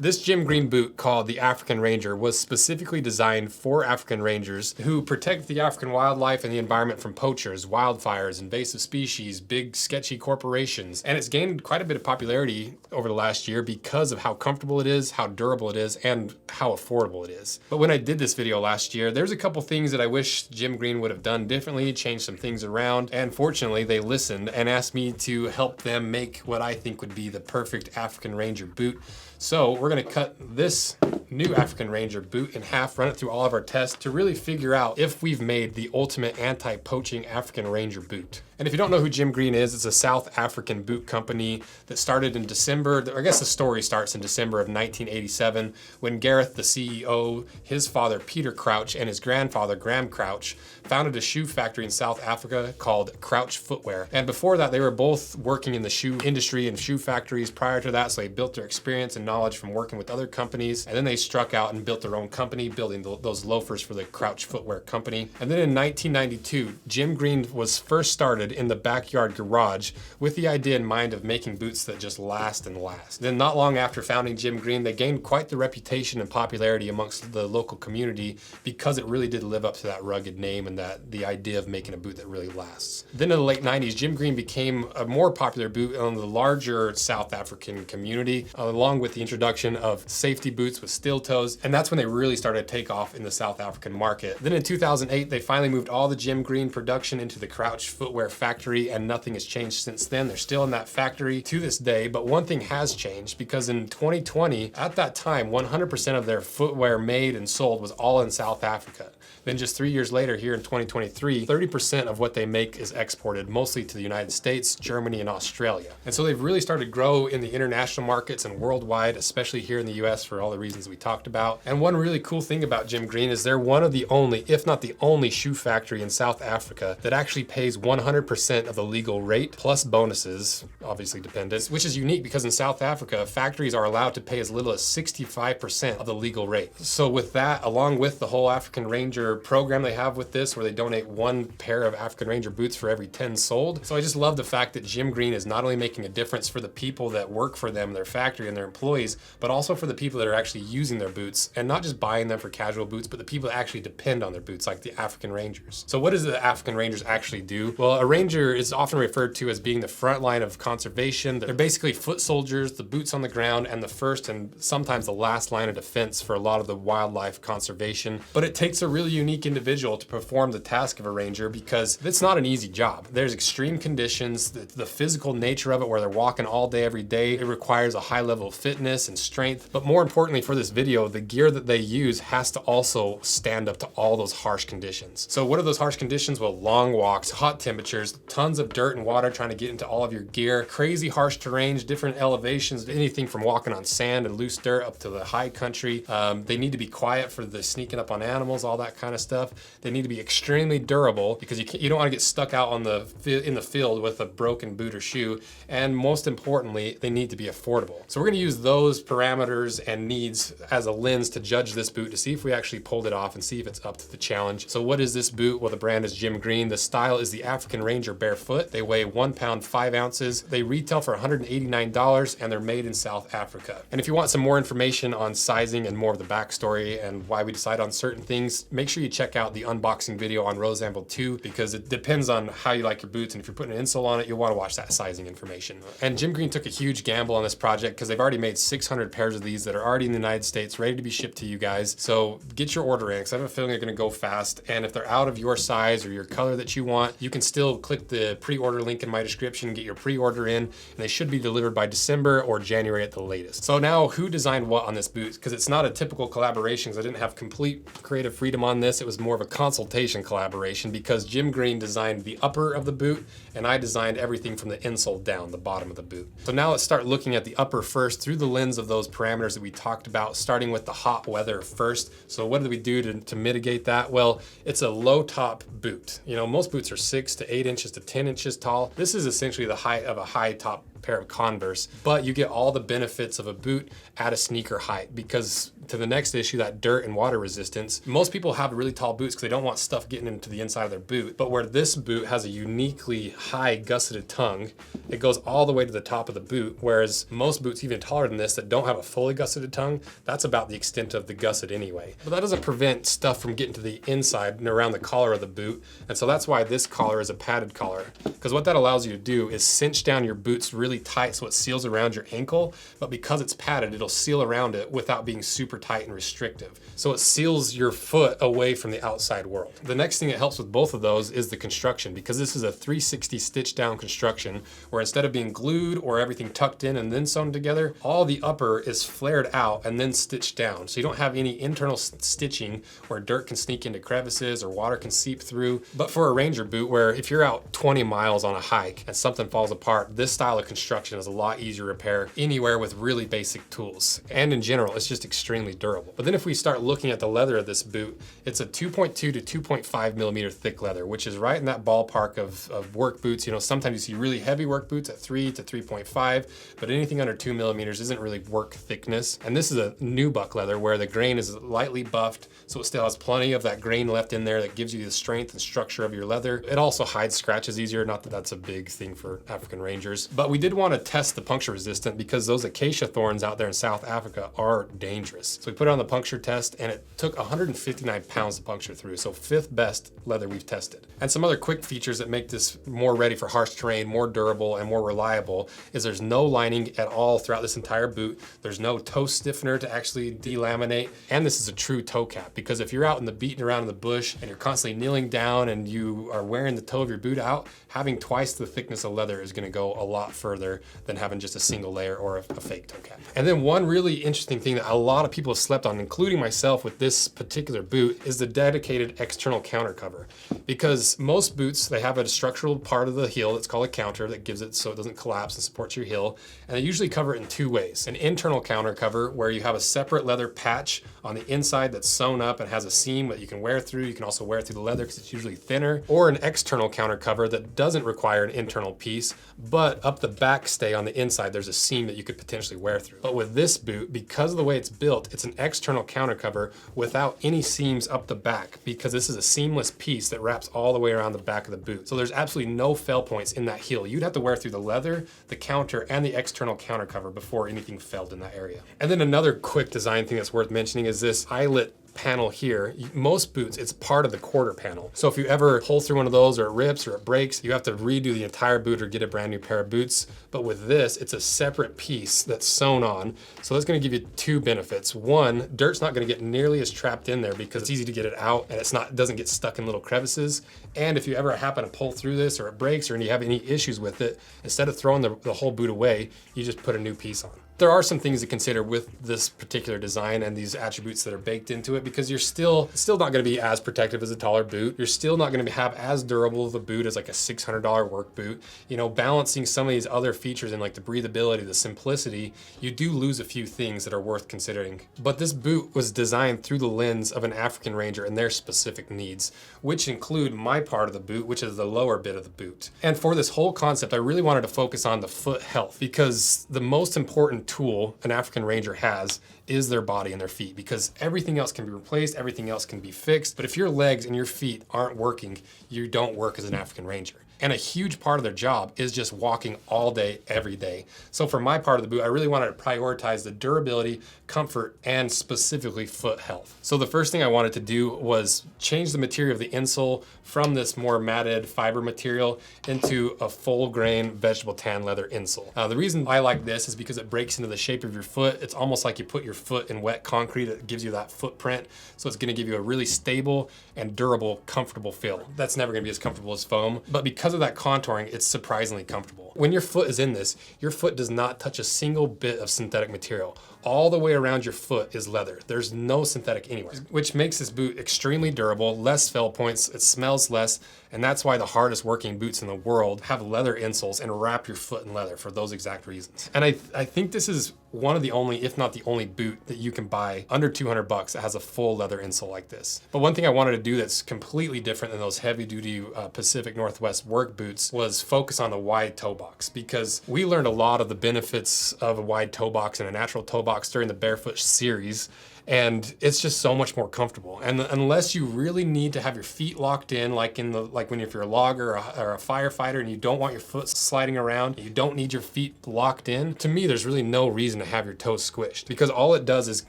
This Jim Green boot called the African Ranger was specifically designed for African Rangers who protect the African wildlife and the environment from poachers, wildfires, invasive species, big sketchy corporations. And it's gained quite a bit of popularity over the last year because of how comfortable it is, how durable it is, and how affordable it is. But when I did this video last year, there's a couple things that I wish Jim Green would have done differently, changed some things around, and fortunately they listened and asked me to help them make what I think would be the perfect African Ranger boot. So we're gonna cut this new African Ranger boot in half, run it through all of our tests to really figure out if we've made the ultimate anti-poaching African Ranger boot. And if you don't know who Jim Green is, it's a South African boot company that started in December, I guess the story starts in December of 1987 when Gareth, the CEO, his father Peter Crouch, and his grandfather Graham Crouch founded a shoe factory in South Africa called Crouch Footwear. And before that, they were both working in the shoe industry and shoe factories prior to that, so they built their experience and knowledge from working with other companies. And then they struck out and built their own company, building those loafers for the Crouch Footwear Company. And then in 1992, Jim Green was first started in the backyard garage with the idea in mind of making boots that just last and last. Then not long after founding Jim Green, they gained quite the reputation and popularity amongst the local community because it really did live up to that rugged name and the idea of making a boot that really lasts. Then in the late 90s, Jim Green became a more popular boot on the larger South African community, along with the introduction of safety boots with steel toes, and that's when they really started to take off in the South African market. Then in 2008, they finally moved all the Jim Green production into the Crouch Footwear factory, and nothing has changed since then. They're still in that factory to this day, but one thing has changed because in 2020, at that time, 100% of their footwear made and sold was all in South Africa. Then just 3 years later, here in 2023, 30% of what they make is exported, mostly to the United States, Germany, and Australia. And so they've really started to grow in the international markets and worldwide, especially here in the US for all the reasons we talked about. And one really cool thing about Jim Green is they're one of the only, if not the only, shoe factory in South Africa that actually pays 100% of the legal rate plus bonuses, obviously dependent, which is unique because in South Africa, factories are allowed to pay as little as 65% of the legal rate. So with that, along with the whole African Ranger program they have with this, where they donate one pair of African Ranger boots for every 10 sold. So I just love the fact that Jim Green is not only making a difference for the people that work for them, their factory and their employees, but also for the people that are actually using their boots and not just buying them for casual boots, but the people that actually depend on their boots, like the African Rangers. So what does the African Rangers actually do? Well, a ranger is often referred to as being the front line of conservation. They're basically foot soldiers, the boots on the ground, and the first and sometimes the last line of defense for a lot of the wildlife conservation. But it takes a really unique individual to perform the task of a ranger because it's not an easy job. There's extreme conditions, the physical nature of it where they're walking all day, every day. It requires a high level of fitness and strength. But more importantly for this video, the gear that they use has to also stand up to all those harsh conditions. So what are those harsh conditions? Well, long walks, hot temperatures, tons of dirt and water trying to get into all of your gear, crazy harsh terrains, different elevations, anything from walking on sand and loose dirt up to the high country. They need to be quiet for the sneaking up on animals, all that kind of stuff. They need to be extremely durable because you don't want to get stuck out in the field with a broken boot or shoe. And most importantly, they need to be affordable. So we're going to use those parameters and needs as a lens to judge this boot to see if we actually pulled it off and see if it's up to the challenge. So what is this boot? Well, the brand is Jim Green. The style is the African Ranger Barefoot. They weigh 1 pound 5 ounces. They retail for $189 and they're made in South Africa. And if you want some more information on sizing and more of the backstory and why we decide on certain things, make sure you check out the unboxing video on Anvil 2 because it depends on how you like your boots, and if you're putting an insole on it, you'll want to watch that sizing information. And Jim Green took a huge gamble on this project because they've already made 600 pairs of these that are already in the United States, ready to be shipped to you guys. So get your order in because I have a feeling they're going to go fast. And if they're out of your size or your color that you want, you can still click the pre-order link in my description, get your pre-order in, and they should be delivered by December or January at the latest. So now who designed what on this boot? Because it's not a typical collaboration because I didn't have complete creative freedom on this. It was more of a consultation collaboration because Jim Green designed the upper of the boot and I designed everything from the insole down, the bottom of the boot. So now let's start looking at the upper first through the lens of those parameters that we talked about, starting with the hot weather first. So what do we do to mitigate that? Well, it's a low top boot. You know, most boots are 6 to 8 inches to 10 inches tall. This is essentially the height of a high top pair of Converse, but you get all the benefits of a boot at a sneaker height. Because to the next issue, that dirt and water resistance, most people have really tall boots because they don't want stuff getting into the inside of their boot. But where this boot has a uniquely high gusseted tongue, it goes all the way to the top of the boot, whereas most boots even taller than this that don't have a fully gusseted tongue, that's about the extent of the gusset anyway. But that doesn't prevent stuff from getting to the inside and around the collar of the boot. And so that's why this collar is a padded collar, because what that allows you to do is cinch down your boots really tight so it seals around your ankle, but because it's padded, it'll seal around it without being super tight and restrictive. So it seals your foot away from the outside world. The next thing that helps with both of those is the construction, because this is a 360 stitch down construction where instead of being glued or everything tucked in and then sewn together, all the upper is flared out and then stitched down. So you don't have any internal stitching where dirt can sneak into crevices or water can seep through. But for a Ranger boot, where if you're out 20 miles on a hike and something falls apart, this style of construction is a lot easier to repair anywhere with really basic tools. And in general, it's just extremely durable. But then if we start looking at the leather of this boot, it's a 2.2 to 2.5 millimeter thick leather, which is right in that ballpark of work boots. You know, sometimes you see really heavy work boots at 3 to 3.5, but anything under 2 millimeters isn't really work thickness. And this is a nubuck leather where the grain is lightly buffed, so it still has plenty of that grain left in there that gives you the strength and structure of your leather. It also hides scratches easier, not that that's a big thing for African Rangers. But we did want to test the puncture resistant because those acacia thorns out there in South Africa are dangerous. So we put it on the puncture test and it took 159 pounds to puncture through. So 5th best leather we've tested. And some other quick features that make this more ready for harsh terrain, more durable and more reliable is there's no lining at all throughout this entire boot. There's no toe stiffener to actually delaminate. And this is a true toe cap, because if you're out in the beating around in the bush and you're constantly kneeling down and you are wearing the toe of your boot out, having twice the thickness of leather is gonna go a lot further than having just a single layer or a fake toe cap. And then one really interesting thing that a lot of people have slept on, including myself with this particular boot, is the dedicated external counter cover. Because most boots, they have a structural part of the heel that's called a counter that gives it so it doesn't collapse and supports your heel. And they usually cover it in 2 ways. An internal counter cover where you have a separate leather patch on the inside that's sewn up and has a seam that you can wear through. You can also wear through the leather because it's usually thinner. Or an external counter cover that doesn't require an internal piece, but up the back stay on the inside, there's a seam that you could potentially wear through. But with this boot, because of the way it's built, it's an external counter cover without any seams up the back, because this is a seamless piece that wraps all the way around the back of the boot. So there's absolutely no fail points in that heel. You'd have to wear through the leather, the counter, and the external counter cover before anything failed in that area. And then another quick design thing that's worth mentioning is this eyelet panel here. Most boots, it's part of the quarter panel. So if you ever pull through one of those or it rips or it breaks, you have to redo the entire boot or get a brand new pair of boots. But with this, it's a separate piece that's sewn on. So that's gonna give you 2 benefits. One, dirt's not gonna get nearly as trapped in there because it's easy to get it out and it doesn't get stuck in little crevices. And if you ever happen to pull through this or it breaks or you have any issues with it, instead of throwing the whole boot away, you just put a new piece on. There are some things to consider with this particular design and these attributes that are baked into it, because you're still not gonna be as protective as a taller boot. You're still not gonna have as durable of a boot as like a $600 work boot. You know, balancing some of these other features in like the breathability, the simplicity, you do lose a few things that are worth considering. But this boot was designed through the lens of an African Ranger and their specific needs, which include my part of the boot, which is the lower bit of the boot. And for this whole concept, I really wanted to focus on the foot health, because the most important tool an African Ranger has is their body and their feet, because everything else can be replaced, everything else can be fixed. But if your legs and your feet aren't working, you don't work as an African Ranger. And a huge part of their job is just walking all day, every day. So for my part of the boot, I really wanted to prioritize the durability, comfort, and specifically foot health. So the first thing I wanted to do was change the material of the insole from this more matted fiber material into a full grain vegetable tan leather insole. The reason I like this is because it breaks into the shape of your foot. It's almost like you put your foot in wet concrete. It gives you that footprint. So it's gonna give you a really stable and durable, comfortable feel. That's never gonna be as comfortable as foam, but because of that contouring, it's surprisingly comfortable. When your foot is in this, your foot does not touch a single bit of synthetic material. All the way around your foot is leather. There's no synthetic anywhere, which makes this boot extremely durable, less fail points, it smells less, and that's why the hardest working boots in the world have leather insoles and wrap your foot in leather for those exact reasons. And I think this is one of the only, if not the only boot that you can buy under 200 bucks that has a full leather insole like this. But one thing I wanted to do that's completely different than those heavy duty Pacific Northwest work boots was focus on the wide toe box, because we learned a lot of the benefits of a wide toe box and a natural toe box during the Barefoot series. And it's just so much more comfortable. And unless you really need to have your feet locked in, like when if you're a logger or a firefighter and you don't want your foot sliding around, you don't need your feet locked in, to me, there's really no reason to have your toes squished, because all it does is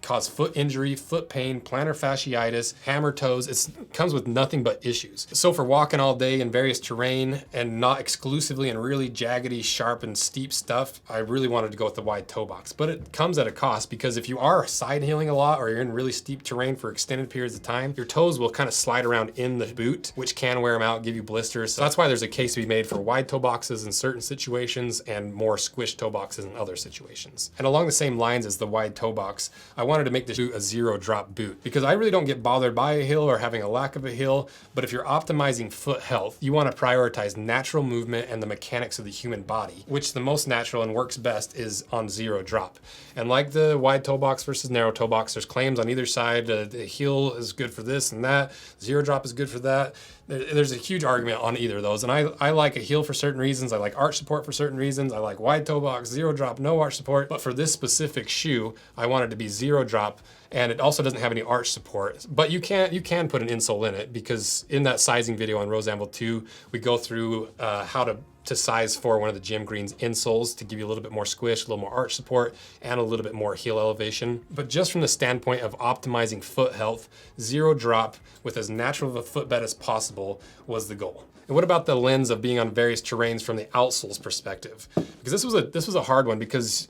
cause foot injury, foot pain, plantar fasciitis, hammer toes. It comes with nothing but issues. So for walking all day in various terrain and not exclusively in really jaggedy, sharp and steep stuff, I really wanted to go with the wide toe box. But it comes at a cost, because if you are side heeling a lot or you're in really steep terrain for extended periods of time, your toes will kind of slide around in the boot, which can wear them out, give you blisters. So that's why there's a case to be made for wide toe boxes in certain situations and more squished toe boxes in other situations. And along the same lines as the wide toe box, I wanted to make this boot a zero drop boot, because I really don't get bothered by a heel or having a lack of a heel. But if you're optimizing foot health, you want to prioritize natural movement and the mechanics of the human body, which the most natural and works best is on zero drop. And like the wide toe box versus narrow toe box, there's claims on either side. The heel is good for this and that. Zero drop is good for that. There's a huge argument on either of those. And I like a heel for certain reasons. I like arch support for certain reasons. I like wide toe box, zero drop, no arch support. But for this specific shoe, I want it to be zero drop. And it also doesn't have any arch support. But you can put an insole in it, because in that sizing video on Rose Anvil 2, we go through how to size for one of the Jim Green's insoles to give you a little bit more squish, a little more arch support, and a little bit more heel elevation. But just from the standpoint of optimizing foot health, zero drop with as natural of a footbed as possible was the goal. And what about the lens of being on various terrains from the outsoles perspective? Because this was a hard one, because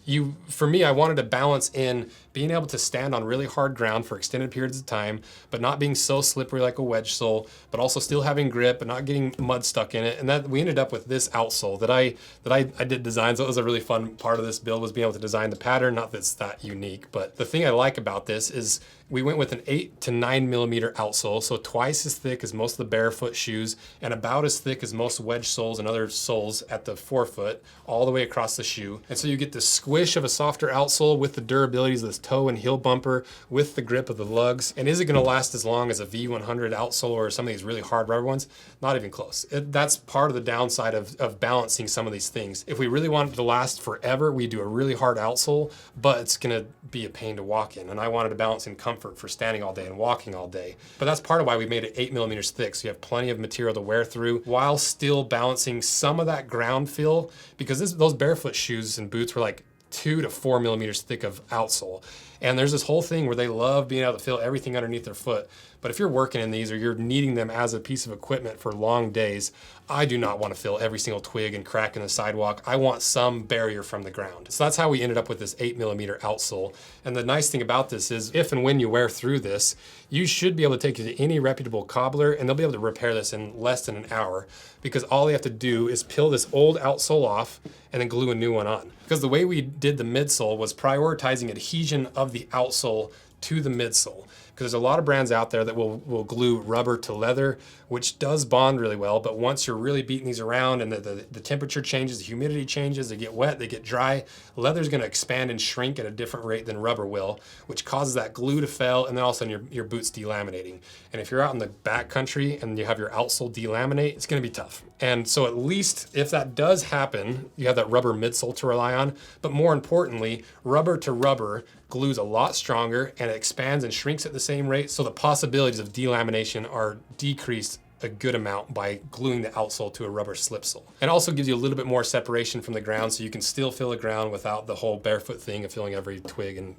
for me, I wanted to balance in being able to stand on really hard ground for extended periods of time, but not being so slippery like a wedge sole, but also still having grip and not getting mud stuck in it. And that we ended up with this outsole that I did design. So it was a really fun part of this build, was being able to design the pattern. Not that it's that unique, but the thing I like about this is we went with an 8 to 9 millimeter outsole, so twice as thick as most of the Barefoot shoes and about as thick as most wedge soles and other soles at the forefoot, all the way across the shoe. And so you get the squish of a softer outsole with the durabilities of this toe and heel bumper, with the grip of the lugs. And is it going to last as long as a V100 outsole or some of these really hard rubber ones? Not even close. That's part of the downside of balancing some of these things. If we really want it to last forever, we do a really hard outsole, but it's going to be a pain to walk in. And I wanted to balance in comfort for standing all day and walking all day. But that's part of why we made it 8 millimeters thick, so you have plenty of material to wear through while still balancing some of that ground feel, because those Barefoot shoes and boots were like 2 to 4 millimeters thick of outsole. And there's this whole thing where they love being able to feel everything underneath their foot. But if you're working in these or you're needing them as a piece of equipment for long days, I do not want to feel every single twig and crack in the sidewalk. I want some barrier from the ground. So that's how we ended up with this 8 millimeter outsole. And the nice thing about this is if and when you wear through this, you should be able to take it to any reputable cobbler and they'll be able to repair this in less than an hour, because all they have to do is peel this old outsole off and then glue a new one on. Because the way we did the midsole was prioritizing adhesion of the outsole to the midsole. Because there's a lot of brands out there that will glue rubber to leather, which does bond really well. But once you're really beating these around and the temperature changes, the humidity changes, they get wet, they get dry, leather's going to expand and shrink at a different rate than rubber will, which causes that glue to fail, and then all of a sudden your boot's delaminating. And if you're out in the back country and you have your outsole delaminate, it's going to be tough. And so at least if that does happen, you have that rubber midsole to rely on. But more importantly, rubber to rubber glues a lot stronger and it expands and shrinks at the same rate. So the possibilities of delamination are decreased a good amount by gluing the outsole to a rubber slip sole. And also gives you a little bit more separation from the ground, so you can still feel the ground without the whole Barefoot thing of feeling every twig and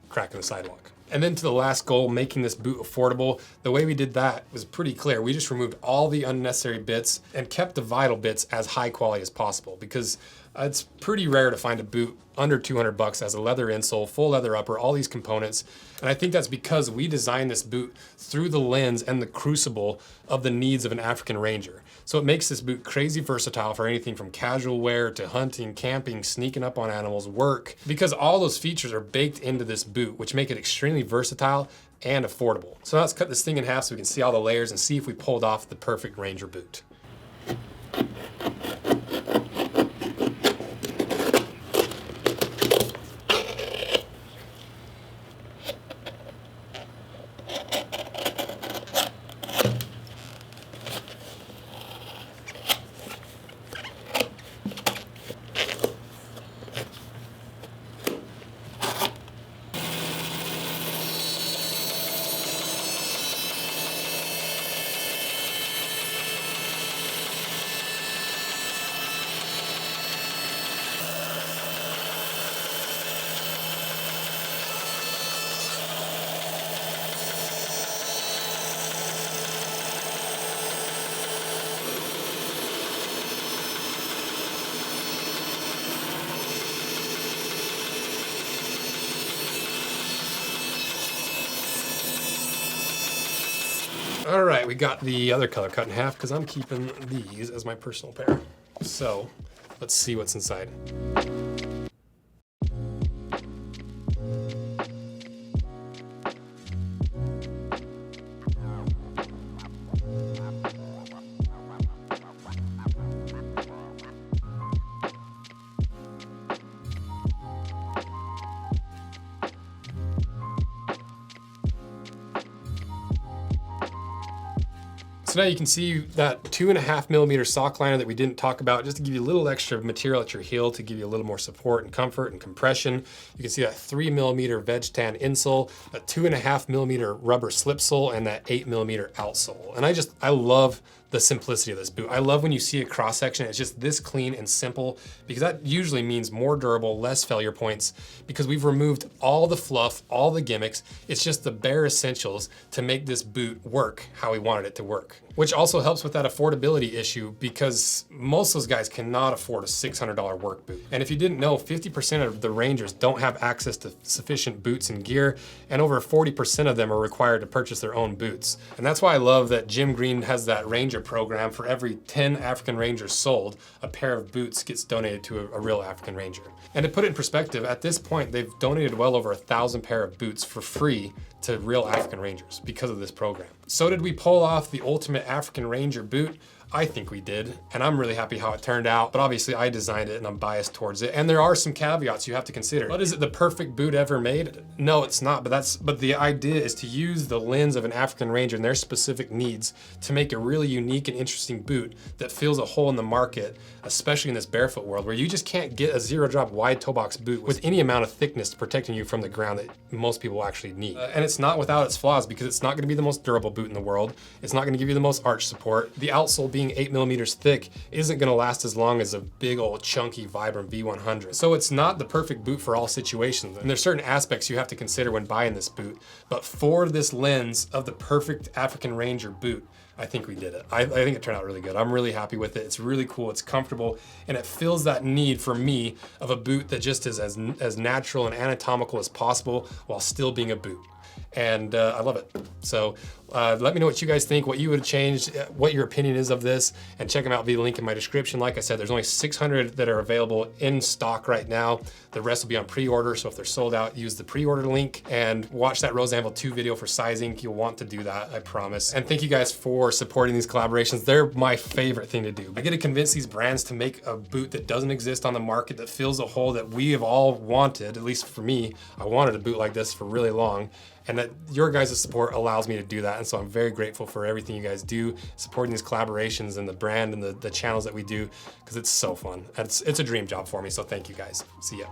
crack in the sidewalk. And then to the last goal, making this boot affordable, the way we did that was pretty clear. We just removed all the unnecessary bits and kept the vital bits as high quality as possible, because it's pretty rare to find a boot under 200 bucks as a leather insole, full leather upper, all these components. And I think that's because we designed this boot through the lens and the crucible of the needs of an African Ranger. So it makes this boot crazy versatile for anything from casual wear to hunting, camping, sneaking up on animals, work, because all those features are baked into this boot, which make it extremely versatile and affordable. So now let's cut this thing in half so we can see all the layers and see if we pulled off the perfect Ranger boot. All right, we got the other color cut in half because I'm keeping these as my personal pair. So let's see what's inside. So now you can see that 2.5 millimeter sock liner that we didn't talk about, just to give you a little extra material at your heel to give you a little more support and comfort and compression. You can see that 3 millimeter veg tan insole, a 2.5 millimeter rubber slip sole, and that 8 millimeter outsole. And I love the simplicity of this boot. I love when you see a cross section, it's just this clean and simple, because that usually means more durable, less failure points, because we've removed all the fluff, all the gimmicks. It's just the bare essentials to make this boot work how we wanted it to work. Which also helps with that affordability issue, because most of those guys cannot afford a $600 work boot. And if you didn't know, 50% of the Rangers don't have access to sufficient boots and gear, and over 40% of them are required to purchase their own boots. And that's why I love that Jim Green has that Ranger program. For every 10 African Rangers sold, a pair of boots gets donated to a real African Ranger. And to put it in perspective, at this point, they've donated well over 1,000 pair of boots for free to real African Rangers because of this program. So did we pull off the ultimate African Ranger boot? I think we did, and I'm really happy how it turned out, but obviously I designed it and I'm biased towards it. And there are some caveats you have to consider. But is it the perfect boot ever made? No, it's not, but the idea is to use the lens of an African Ranger and their specific needs to make a really unique and interesting boot that fills a hole in the market, especially in this barefoot world where you just can't get a zero drop wide toe box boot with any amount of thickness protecting you from the ground that most people actually need. And it's not without its flaws, because it's not gonna be the most durable boot in the world. It's not gonna give you the most arch support. The outsole being 8 millimeters thick isn't gonna last as long as a big old chunky vibrant V100. So it's not the perfect boot for all situations. And there's certain aspects you have to consider when buying this boot, but for this lens of the perfect African Ranger boot, I think we did it. I think it turned out really good. I'm really happy with it. It's really cool, it's comfortable, and it fills that need for me of a boot that just is as natural and anatomical as possible while still being a boot. And I love it. So let me know what you guys think, what you would have changed, what your opinion is of this, and check them out via the link in my description. Like I said, there's only 600 that are available in stock right now. The rest will be on pre-order, so if they're sold out, use the pre-order link and watch that Rose Anvil 2 video for sizing. You'll want to do that, I promise. And thank you guys for supporting these collaborations. They're my favorite thing to do. I get to convince these brands to make a boot that doesn't exist on the market, that fills a hole that we have all wanted. At least for me, I wanted a boot like this for really long. And that your guys' support allows me to do that. And so I'm very grateful for everything you guys do, supporting these collaborations and the brand and the channels that we do, because it's so fun. It's a dream job for me, so thank you guys. See ya.